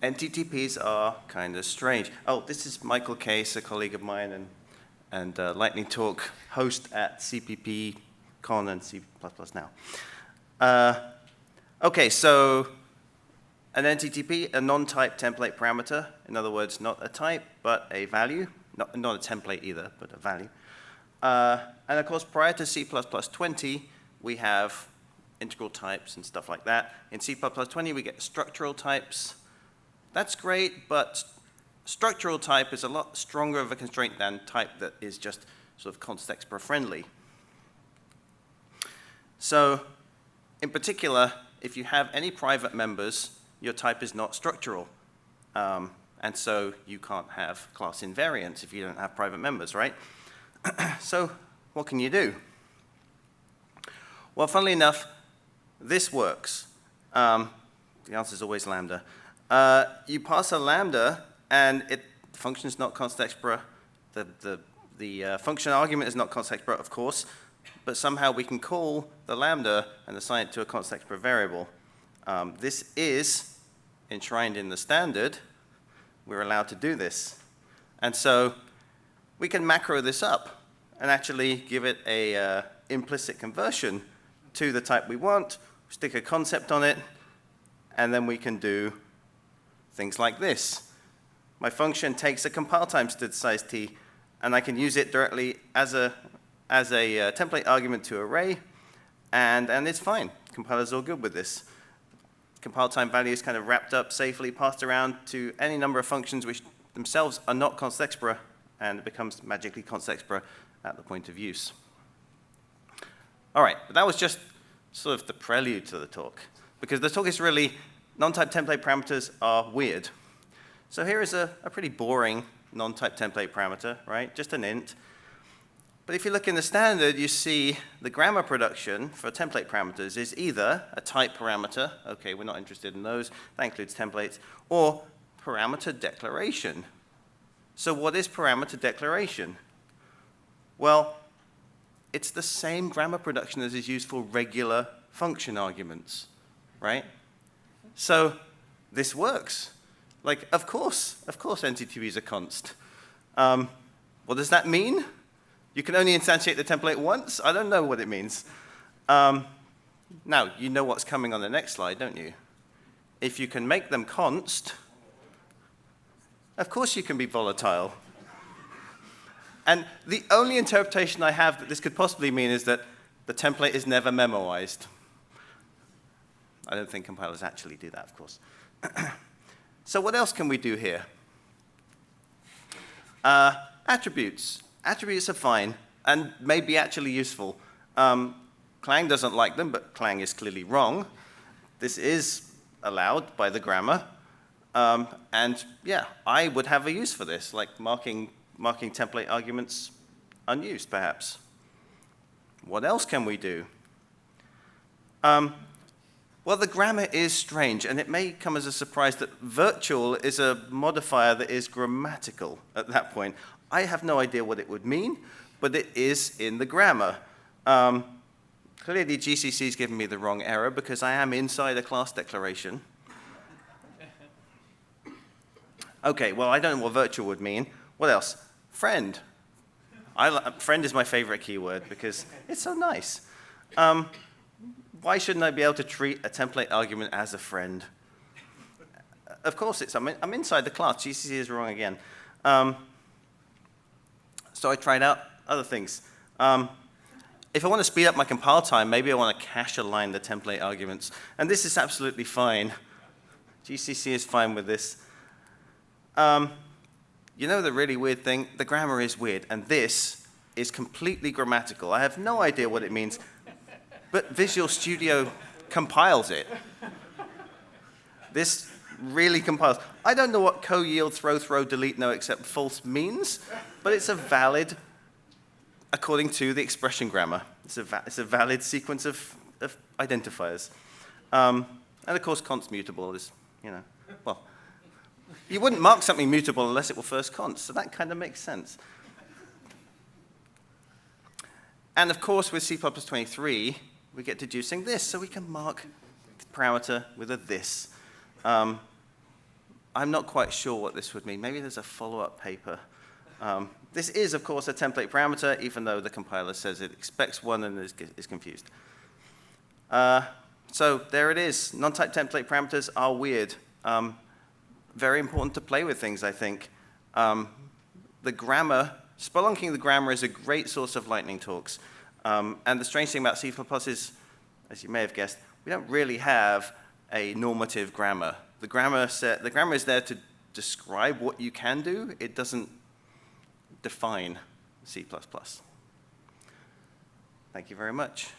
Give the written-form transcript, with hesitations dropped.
NTTPs are kind of strange. Oh, this is Michael Case, a colleague of mine and Lightning Talk host at CppCon and C++ now. Okay, so an NTTP, a non-type template parameter, in other words, not a type, but a value. Not a template either, but a value. And of course, prior to C++20, we have integral types and stuff like that. In C++20, we get structural types. That's great, but structural type is a lot stronger of a constraint than type that is just sort of context-expr friendly. So in particular, if you have any private members, your type is not structural. And so you can't have class invariants if you don't have private members, right? So what can you do? Well, funnily enough, this works. The answer is always lambda. You pass a lambda, and the function is not context-expr. The function argument is not context-expr, of course, but somehow we can call the lambda and assign it to a context-expr variable. This is enshrined in the standard. We're allowed to do this. And so we can macro this up and actually give it a implicit conversion to the type we want, stick a concept on it, and then we can do things like this. My function takes a compile time std size t, and I can use it directly as a template argument to array, and it's fine. Compiler's all good with this. Compile time value is kind of wrapped up safely, passed around to any number of functions which themselves are not context-expr, and it becomes magically context-expr at the point of use. All right, but that was just sort of the prelude to the talk, because the talk is really non-type template parameters are weird. So here is a pretty boring non-type template parameter, right? Just an int. But if you look in the standard, you see the grammar production for template parameters is either a type parameter, okay, we're not interested in those, that includes templates, or parameter declaration. So what is parameter declaration? Well, it's the same grammar production as is used for regular function arguments, right? So this works. Like, of course NTTPs are const. What does that mean? You can only instantiate the template once? I don't know what it means. Now, you know what's coming on the next slide, don't you? If you can make them const, of course you can be volatile. And the only interpretation I have that this could possibly mean is that the template is never memoized. I don't think compilers actually do that, of course. So what else can we do here? Attributes. Attributes are fine and may be actually useful. Clang doesn't like them, but Clang is clearly wrong. This is allowed by the grammar. And yeah, I would have a use for this, like marking template arguments unused, perhaps. What else can we do? Well, the grammar is strange, and it may come as a surprise that virtual is a modifier that is grammatical at that point. I have no idea what it would mean, but it is in the grammar. Clearly, GCC has given me the wrong error because I am inside a class declaration. Okay, well, I don't know what virtual would mean. What else? Friend. Friend is my favorite keyword because it's so nice. Why shouldn't I be able to treat a template argument as a friend? Of course, I'm inside the class. GCC is wrong again. So I tried out other things. If I want to speed up my compile time, maybe I want to cache align the template arguments. And this is absolutely fine. GCC is fine with this. You know the really weird thing? The grammar is weird, and this is completely grammatical. I have no idea what it means, but Visual Studio compiles it. This really compiles. I don't know what co-yield, throw, delete, no, except false means, but it's a valid, according to the expression grammar. It's a valid sequence of identifiers. And of course, const mutable is, well, you wouldn't mark something mutable unless it were first const, so that kind of makes sense. And of course, with C++23, we get deducing this, so we can mark the parameter with a this. I I'm not quite sure what this would mean. Maybe there's a follow-up paper. This is, of course, a template parameter, even though the compiler says it expects one and is confused. So there it is. Non-type template parameters are weird. Very important to play with things, I think. The grammar, spelunking the grammar is a great source of lightning talks. And the strange thing about C++ is, as you may have guessed, we don't really have a normative grammar. The grammar is there to describe what you can do. It doesn't define C++. Thank you very much.